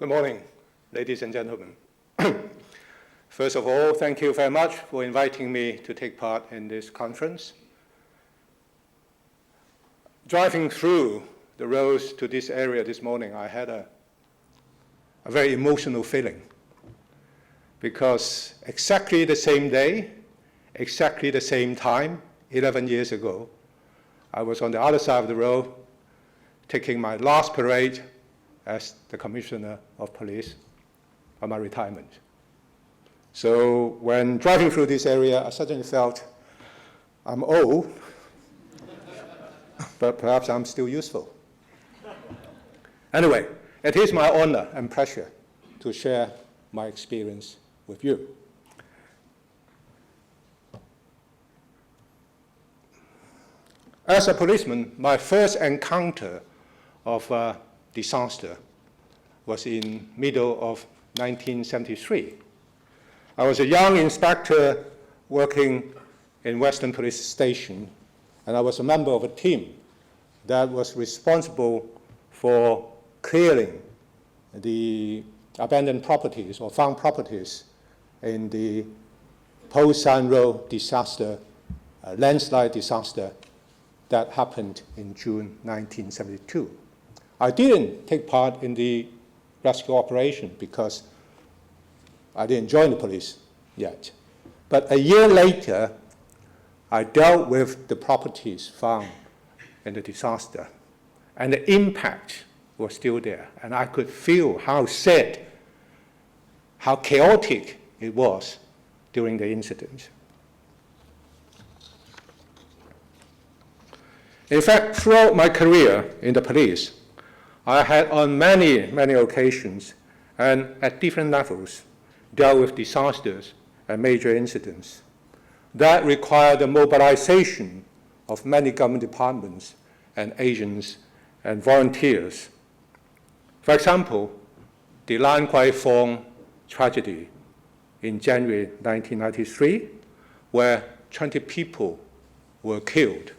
Good morning, ladies and gentlemen. First of all, thank you very much for inviting me to take part in this conference. Driving through the roads to this area this morning, I had a very emotional feeling because exactly the same day, exactly the same time, 11 years ago, I was on the other side of the road taking my last parade as the Commissioner of Police on my retirement. So when driving through this area, I suddenly felt I'm old, but perhaps I'm still useful. Anyway, it is my honor and pleasure to share my experience with you. As a policeman, my first encounter of disaster was in middle of 1973. I was a young inspector working in Western Police Station, and I was a member of a team that was responsible for clearing the abandoned properties or found properties in the Po-San Road disaster, landslide disaster that happened in June 1972. I didn't take part in the rescue operation because I didn't join the police yet. But a year later, I dealt with the properties found in the disaster, and the impact was still there. And I could feel how sad, how chaotic it was during the incident. In fact, throughout my career in the police, I had on many occasions and at different levels dealt with disasters and major incidents that required the mobilization of many government departments and agents and volunteers. For example, the Lan Kwai Fong tragedy in January 1993, where 20 people were killed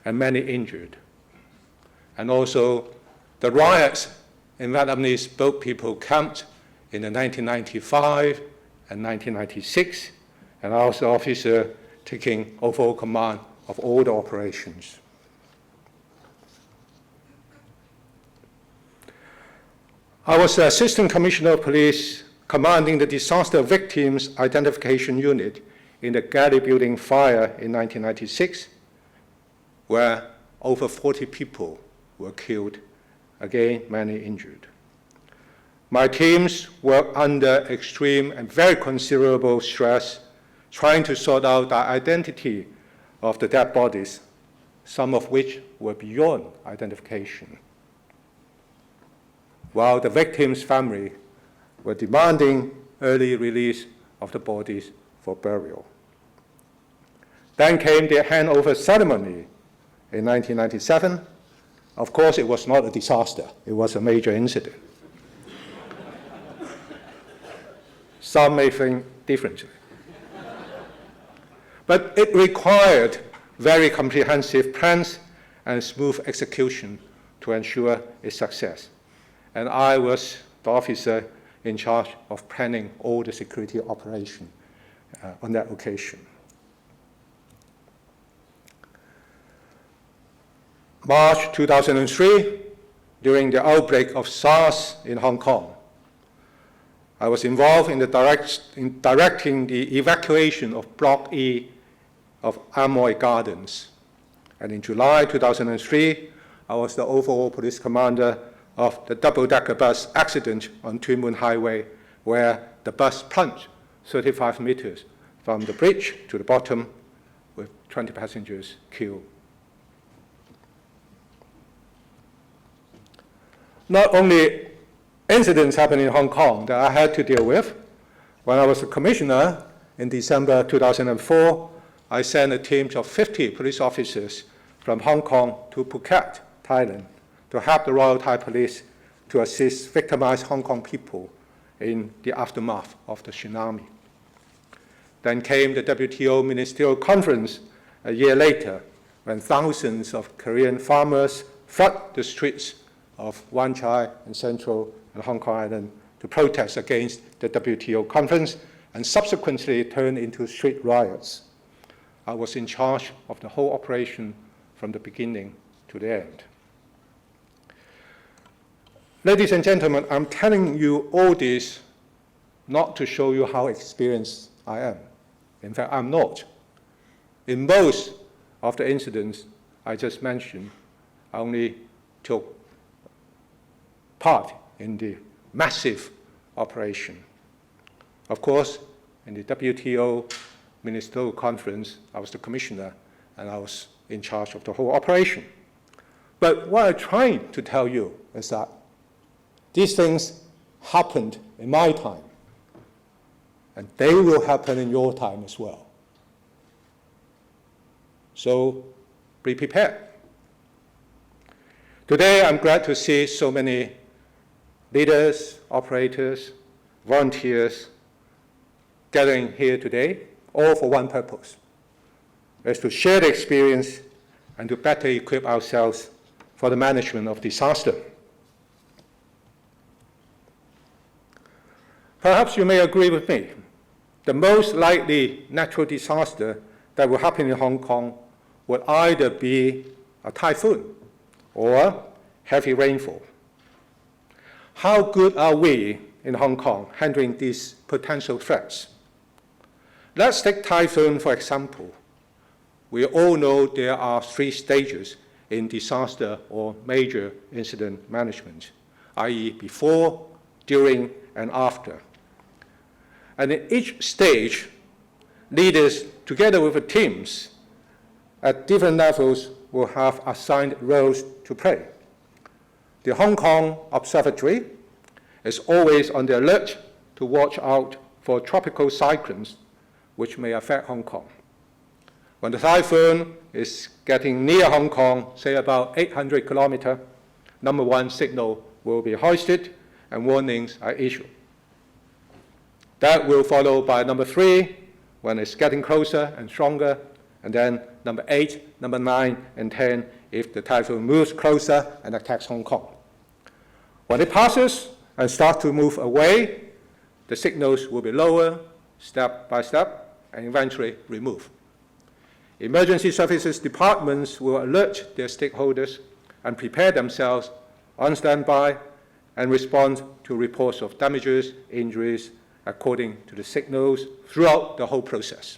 and many injured. And also the riots in Vietnamese boat people camped in the 1995 and 1996, and I was the officer taking overall command of all the operations. I was the Assistant Commissioner of Police commanding the Disaster Victims Identification Unit in the Galley Building fire in 1996, where over 40 people were killed, again, many injured. My teams were under extreme and very considerable stress, trying to sort out the identity of the dead bodies, some of which were beyond identification, while the victims' family were demanding early release of the bodies for burial. Then came the handover ceremony in 1997. Of course, it was not a disaster. It was a major incident. Some may think differently. But it required very comprehensive plans and smooth execution to ensure its success. And I was the officer in charge of planning all the security operation on that occasion. March 2003, during the outbreak of SARS in Hong Kong, I was involved in directing the evacuation of Block E of Amoy Gardens. And in July 2003, I was the overall police commander of the double-decker bus accident on Tuen Mun Highway, where the bus plunged 35 meters from the bridge to the bottom with 20 passengers killed. Not only incidents happened in Hong Kong that I had to deal with. When I was a commissioner in December 2004, I sent a team of 50 police officers from Hong Kong to Phuket, Thailand, to help the Royal Thai Police to assist victimized Hong Kong people in the aftermath of the tsunami. Then came the WTO Ministerial Conference a year later, when thousands of Korean farmers flooded the streets of Wan Chai and central and Hong Kong Island to protest against the WTO conference and subsequently turned into street riots. I was in charge of the whole operation from the beginning to the end. Ladies and gentlemen, I'm telling you all this not to show you how experienced I am. In fact, I'm not. In most of the incidents I just mentioned, I only took part in the massive operation. Of course, in the WTO Ministerial Conference, I was the commissioner and I was in charge of the whole operation. But what I'm trying to tell you is that these things happened in my time, and they will happen in your time as well. So be prepared. Today, I'm glad to see so many leaders, operators, volunteers gathering here today, all for one purpose, is to share the experience and to better equip ourselves for the management of disaster. Perhaps you may agree with me. The most likely natural disaster that will happen in Hong Kong would either be a typhoon or heavy rainfall. How good are we in Hong Kong handling these potential threats? Let's take typhoon for example. We all know there are 3 stages in disaster or major incident management, i.e. before, during, and after. And in each stage, leaders, together with the teams at different levels, will have assigned roles to play. The Hong Kong Observatory is always on the alert to watch out for tropical cyclones which may affect Hong Kong. When the typhoon is getting near Hong Kong, say about 800 kilometers, number 1 signal will be hoisted and warnings are issued. That will follow by number 3 when it's getting closer and stronger, and then number 8, number 9, and 10 if the typhoon moves closer and attacks Hong Kong. When it passes and starts to move away, the signals will be lower, step by step, and eventually removed. Emergency services departments will alert their stakeholders and prepare themselves on standby and respond to reports of damages, injuries, according to the signals throughout the whole process.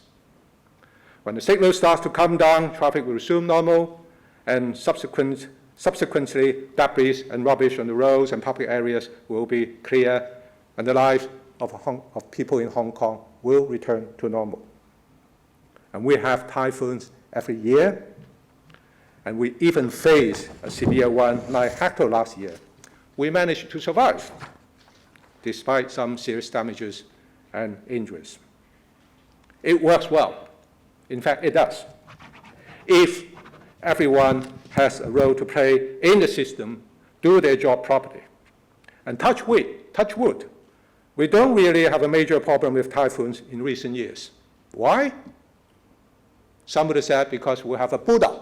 When the signal starts to come down, traffic will resume normal, and subsequently debris and rubbish on the roads and public areas will be clear, and the lives of people in Hong Kong will return to normal. And we have typhoons every year, and we even faced a severe one like Hector last year. We managed to survive, despite some serious damages and injuries. It works well. In fact, it does. If everyone has a role to play in the system, do their job properly. And touch wood, we don't really have a major problem with typhoons in recent years. Why? Somebody said because we have a Buddha,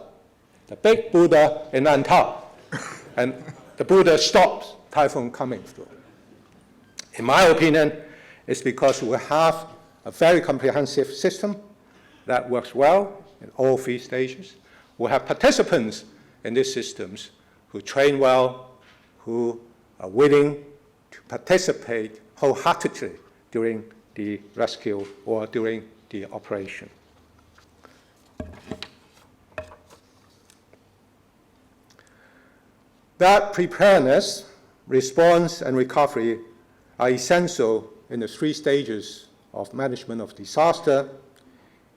the big Buddha in Lantau, and the Buddha stops typhoon coming through. In my opinion, it's because we have a very comprehensive system that works well in all 3 stages. We have participants in these systems who train well, who are willing to participate wholeheartedly during the rescue or during the operation. That preparedness, response, and recovery are essential in the 3 stages of management of disaster.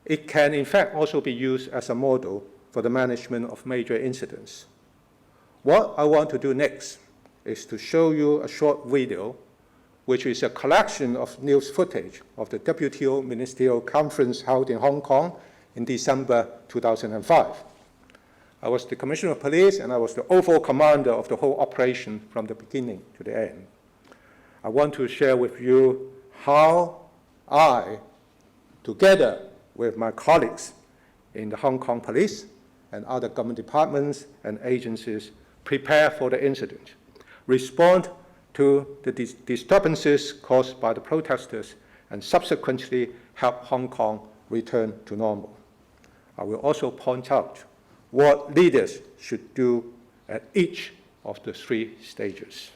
It can, in fact, also be used as a model for the management of major incidents. What I want to do next is to show you a short video, which is a collection of news footage of the WTO Ministerial Conference held in Hong Kong in December 2005. I was the Commissioner of Police, and I was the overall commander of the whole operation from the beginning to the end. I want to share with you how I, together with my colleagues in the Hong Kong Police and other government departments and agencies, prepare for the incident, respond to the disturbances caused by the protesters and subsequently help Hong Kong return to normal. I will also point out what leaders should do at each of the 3 stages.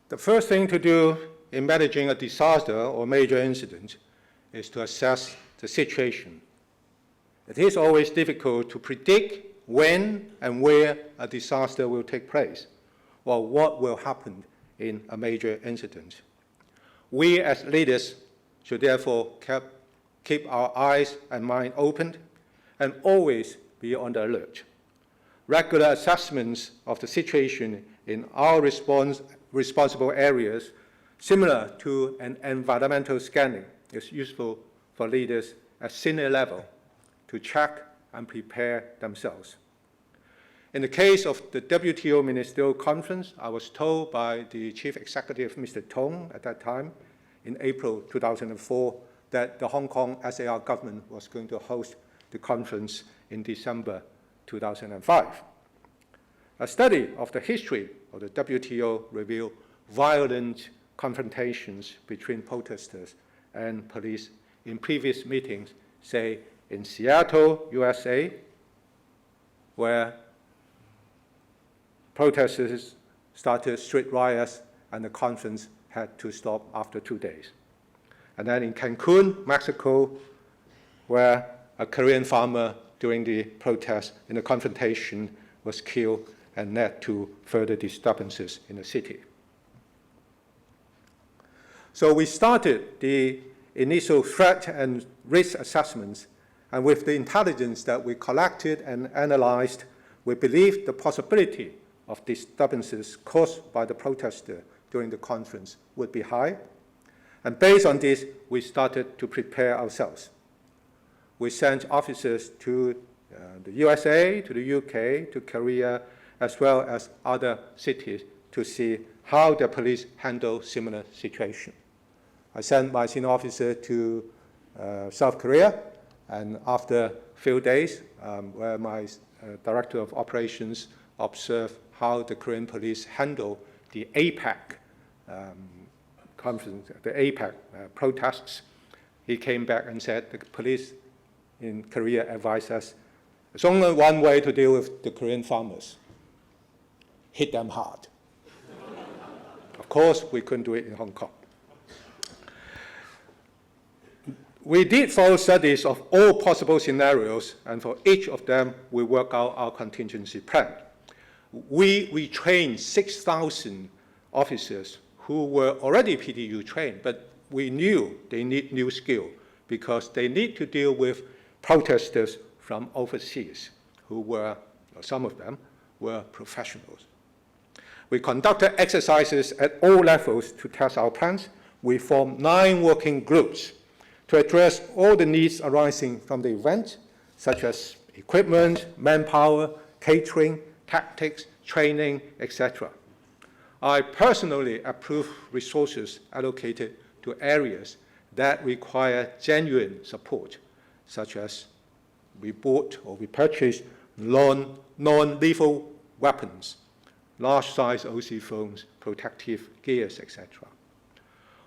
The first thing to do in managing a disaster or major incident is to assess the situation. It is always difficult to predict when and where a disaster will take place, or what will happen in a major incident. We as leaders should therefore keep our eyes and mind open and always be on the alert. Regular assessments of the situation in our responsible areas, similar to an environmental scanning, is useful for leaders at senior level to check and prepare themselves. In the case of the WTO Ministerial Conference, I was told by the Chief Executive, Mr. Tong, at that time, in April 2004, that the Hong Kong SAR government was going to host the conference in December 2005. A study of the history of the WTO revealed violent confrontations between protesters and police in previous meetings, say in Seattle, USA, where protesters started street riots, and the conference had to stop after 2 days. And then in Cancun, Mexico, where a Korean farmer during the protest in a confrontation was killed and led to further disturbances in the city. So we started the initial threat and risk assessments, and with the intelligence that we collected and analyzed, we believed the possibility of disturbances caused by the protester during the conference would be high. And based on this, we started to prepare ourselves. We sent officers to the USA, to the UK, to Korea, as well as other cities to see how the police handle similar situations. I sent my senior officer to South Korea, and after a few days, where my director of operations observed how the Korean police handle the APEC conference, the APEC protests, he came back and said the police in Korea advised us there's only one way to deal with the Korean farmers: hit them hard. Of course, we couldn't do it in Hong Kong. We did thorough studies of all possible scenarios, and for each of them, we worked out our contingency plan. We retrained 6,000 officers who were already PDU trained, but we knew they need new skill because they need to deal with protesters from overseas who were, some of them, were professionals. We conducted exercises at all levels to test our plans. We formed 9 working groups to address all the needs arising from the event, such as equipment, manpower, catering, tactics, training, etc. I personally approve resources allocated to areas that require genuine support, such as we bought or we purchased non-lethal weapons, large-size OC phones, protective gears, etc.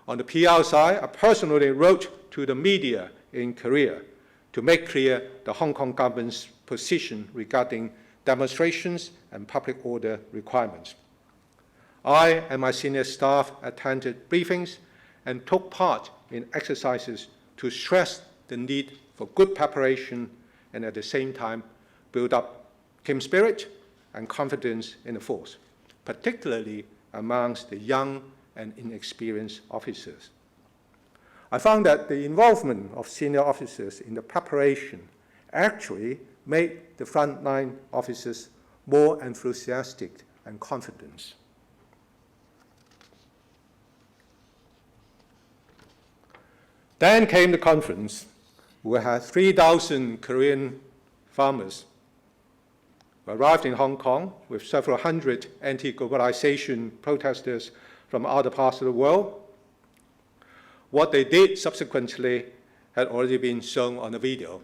On the PR side, I personally wrote to the media in Korea to make clear the Hong Kong government's position regarding demonstrations and public order requirements. I and my senior staff attended briefings and took part in exercises to stress the need for good preparation and at the same time build up team spirit and confidence in the force, particularly amongst the young and inexperienced officers. I found that the involvement of senior officers in the preparation actually made the frontline officers more enthusiastic and confident. Then came the conference. We had 3,000 Korean farmers who arrived in Hong Kong with several hundred anti-globalization protesters from other parts of the world. What they did subsequently had already been shown on the video.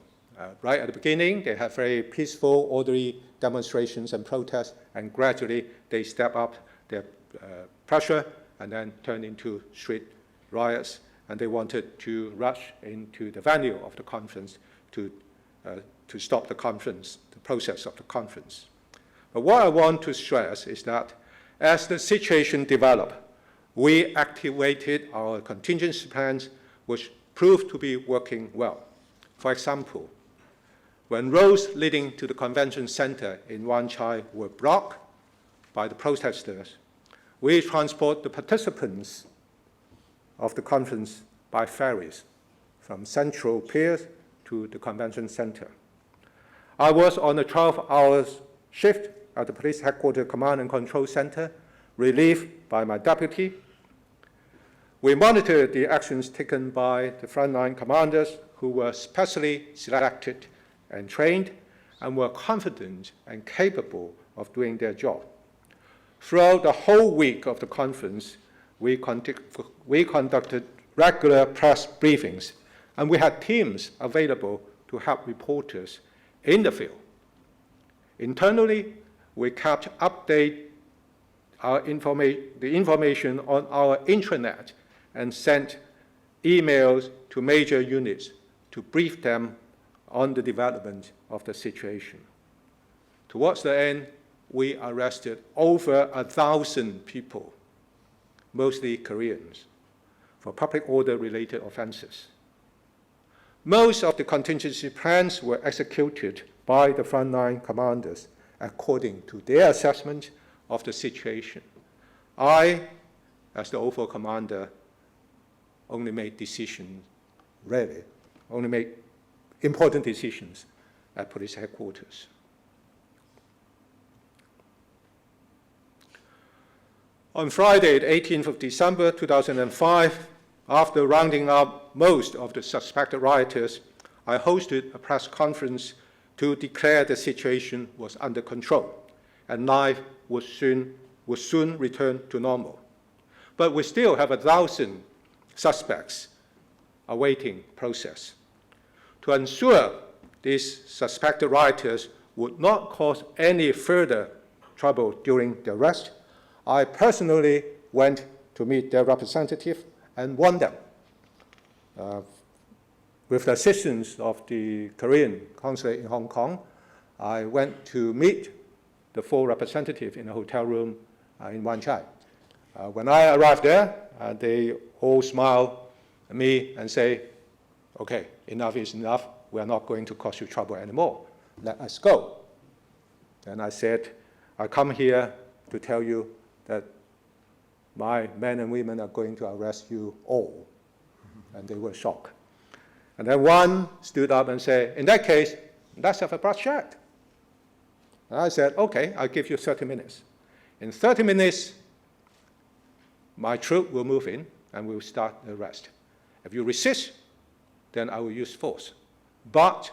Right at the beginning, they had very peaceful, orderly demonstrations and protests, and gradually they step up their pressure and then turned into street riots, and they wanted to rush into the venue of the conference to stop the conference, the process of the conference. But what I want to stress is that as the situation developed, we activated our contingency plans, which proved to be working well. For example, when roads leading to the convention center in Wan Chai were blocked by the protesters, we transport the participants of the conference by ferries from Central Pier to the convention center. I was on a 12-hour shift at the Police Headquarters Command and Control Center, relieved by my deputy. We monitored the actions taken by the frontline commanders who were specially selected and trained and were confident and capable of doing their job. Throughout the whole week of the conference, we conducted regular press briefings, and we had teams available to help reporters in the field. Internally, we kept update the information on our intranet and sent emails to major units to brief them on the development of the situation. Towards the end, we arrested over 1,000 people, mostly Koreans, for public order-related offenses. Most of the contingency plans were executed by the frontline commanders according to their assessment of the situation. I, as the overall commander, only made decisions, rarely, only made important decisions at police headquarters. On Friday, the 18th of December 2005, after rounding up most of the suspected rioters, I hosted a press conference to declare the situation was under control and life would soon return to normal. But we still have 1,000 suspects awaiting process. To ensure these suspected rioters would not cause any further trouble during the arrest, I personally went to meet their representative and warned them. With the assistance of the Korean consulate in Hong Kong, I went to meet the four representatives in a hotel room in Wan Chai. When I arrived there, they all smiled at me and say, okay, enough is enough. We are not going to cause you trouble anymore. Let us go. And I said, I come here to tell you that my men and women are going to arrest you all. And they were shocked. And then one stood up and said, in that case, let's have a bloodshed. And I said, okay, I'll give you 30 minutes. In 30 minutes, my troop will move in and we'll start the arrest. If you resist, then I will use force. But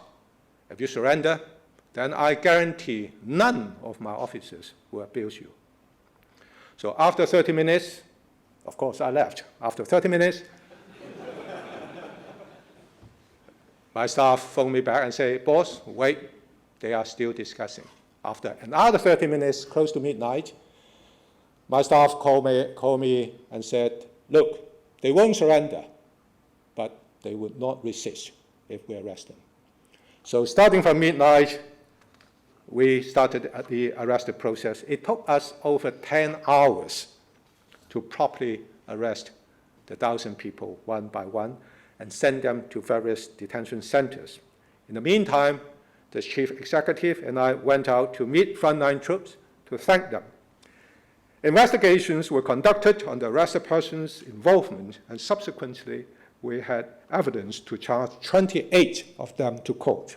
if you surrender, then I guarantee none of my officers will abuse you. So after 30 minutes, of course I left. After 30 minutes, my staff phoned me back and said, boss, wait, they are still discussing. After another 30 minutes, close to midnight, my staff called me and said, look, they won't surrender, but they would not resist if we arrest them. So starting from midnight, we started the arresting process. It took us over 10 hours to properly arrest the 1,000 people one by one and send them to various detention centers. In the meantime, the chief executive and I went out to meet frontline troops to thank them. Investigations were conducted on the arrested persons' involvement, and subsequently we had evidence to charge 28 of them to court.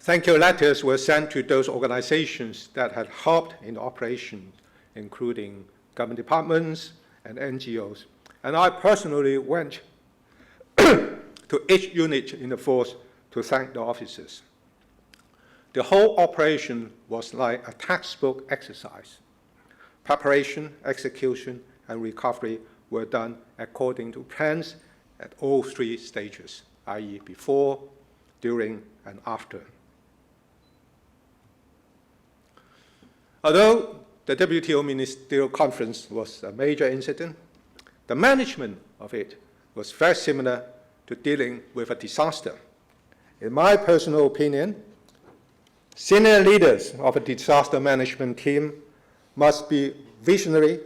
Thank you letters were sent to those organizations that had helped in the operation, including government departments and NGOs. And I personally went to each unit in the force to thank the officers. The whole operation was like a textbook exercise. Preparation, execution, and recovery were done according to plans at all three stages, i.e. before, during, and after. Although the WTO Ministerial Conference was a major incident, the management of it was very similar to dealing with a disaster. In my personal opinion, senior leaders of a disaster management team must be visionary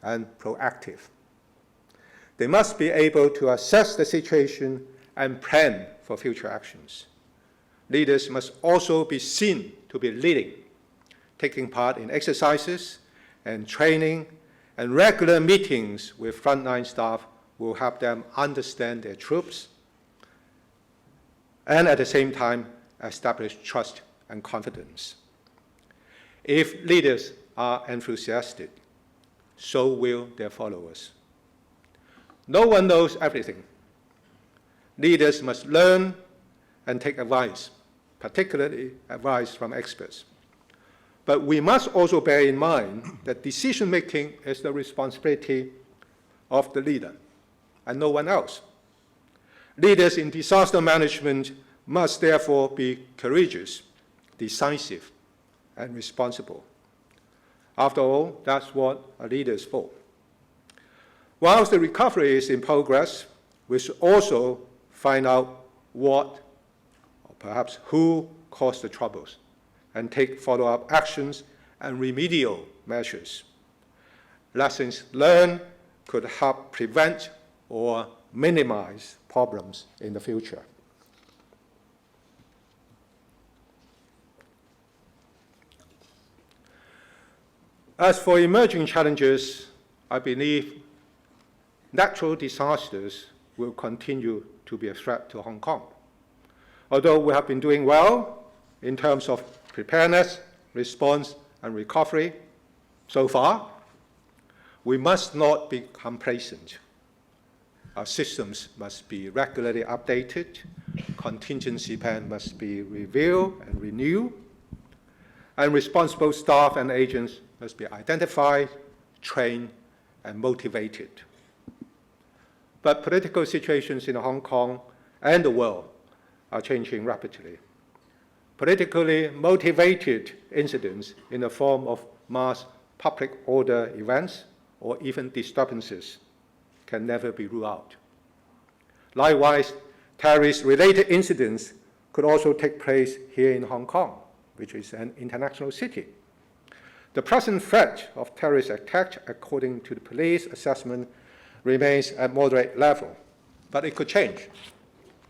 and proactive. They must be able to assess the situation and plan for future actions. Leaders must also be seen to be leading, taking part in exercises and training, and regular meetings with frontline staff will help them understand their troops and at the same time establish trust and confidence. If leaders are enthusiastic, so will their followers. No one knows everything. Leaders must learn and take advice, particularly advice from experts. But we must also bear in mind that decision-making is the responsibility of the leader and no one else. Leaders in disaster management must therefore be courageous, decisive, and responsible. After all, that's what a leader is for. Whilst the recovery is in progress, we should also find out what, or perhaps who, caused the troubles, and take follow-up actions and remedial measures. Lessons learned could help prevent or minimize problems in the future. As for emerging challenges, I believe natural disasters will continue to be a threat to Hong Kong. Although we have been doing well in terms of preparedness, response, and recovery so far, we must not be complacent. Our systems must be regularly updated, contingency plans must be reviewed and renewed, and responsible staff and agents must be identified, trained, and motivated. But political situations in Hong Kong and the world are changing rapidly. Politically motivated incidents in the form of mass public order events or even disturbances can never be ruled out. Likewise, terrorist-related incidents could also take place here in Hong Kong, which is an international city. The present threat of terrorist attack, according to the police assessment, remains at moderate level, but it could change.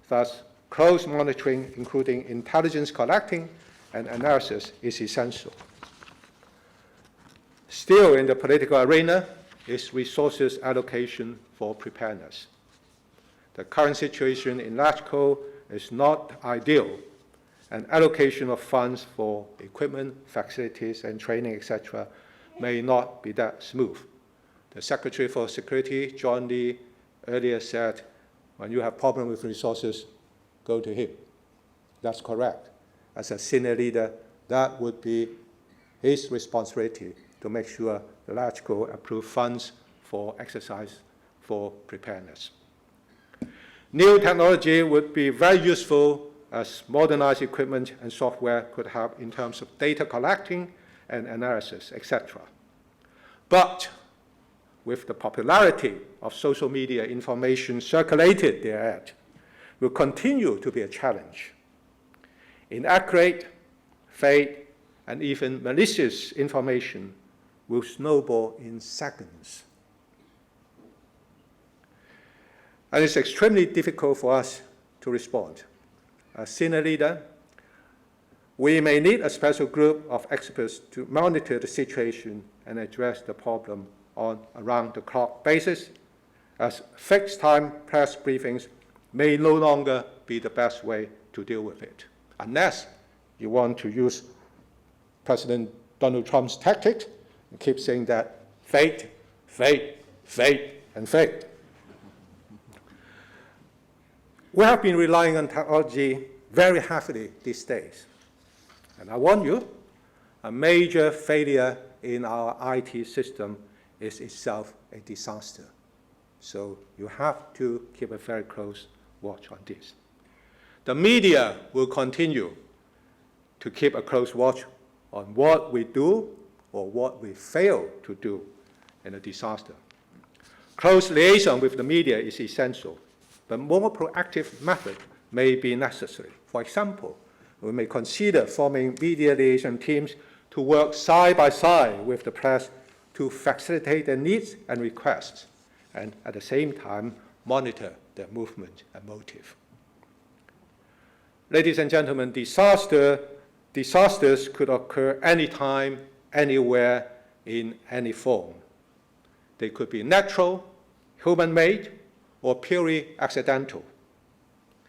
Thus, close monitoring, including intelligence collecting and analysis, is essential. Still in the political arena is resources allocation for preparedness. The current situation in LegCo is not ideal, and allocation of funds for equipment, facilities, and training, etc., may not be that smooth. The Secretary for Security, John Lee, earlier said, when you have problem with resources, go to him. That's correct. As a senior leader, that would be his responsibility to make sure the LegCo approve funds for exercise for preparedness. New technology would be very useful as modernized equipment and software could help in terms of data collecting and analysis, etc. But with the popularity of social media information circulated thereat, will continue to be a challenge. Inaccurate, fake, and even malicious information will snowball in seconds. And it's extremely difficult for us to respond. As senior leader, we may need a special group of experts to monitor the situation and address the problem on around-the-clock basis, as fixed-time press briefings may no longer be the best way to deal with it, unless you want to use President Donald Trump's tactics and keep saying that fake, fake, fake, and fake. We have been relying on technology very heavily these days. And I warn you, a major failure in our IT system is itself a disaster. So you have to keep a very close watch on this. The media will continue to keep a close watch on what we do or what we fail to do in a disaster. Close liaison with the media is essential, but more proactive method may be necessary. For example, we may consider forming media liaison teams to work side by side with the press to facilitate their needs and requests, and at the same time monitor their movement and motive. Ladies and gentlemen, disasters could occur anytime, anywhere, in any form. They could be natural, human-made, or purely accidental.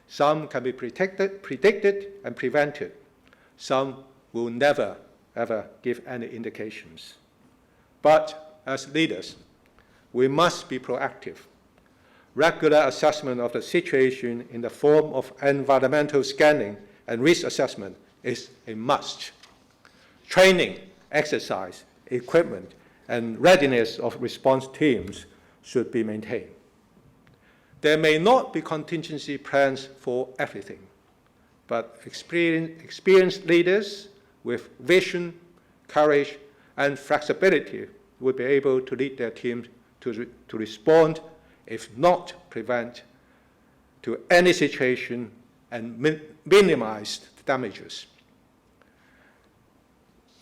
Some can be predicted and prevented. Some will never, ever give any indications. But as leaders, we must be proactive. Regular assessment of the situation in the form of environmental scanning and risk assessment is a must. Training, exercise, equipment, and readiness of response teams should be maintained. There may not be contingency plans for everything, but experienced leaders with vision, courage, and flexibility would be able to lead their teams to respond, if not prevent, to any situation and minimize the damages.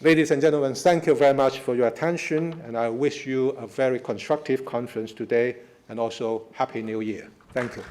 Ladies and gentlemen, thank you very much for your attention, and I wish you a very constructive conference today, and also Happy New Year. Thank you.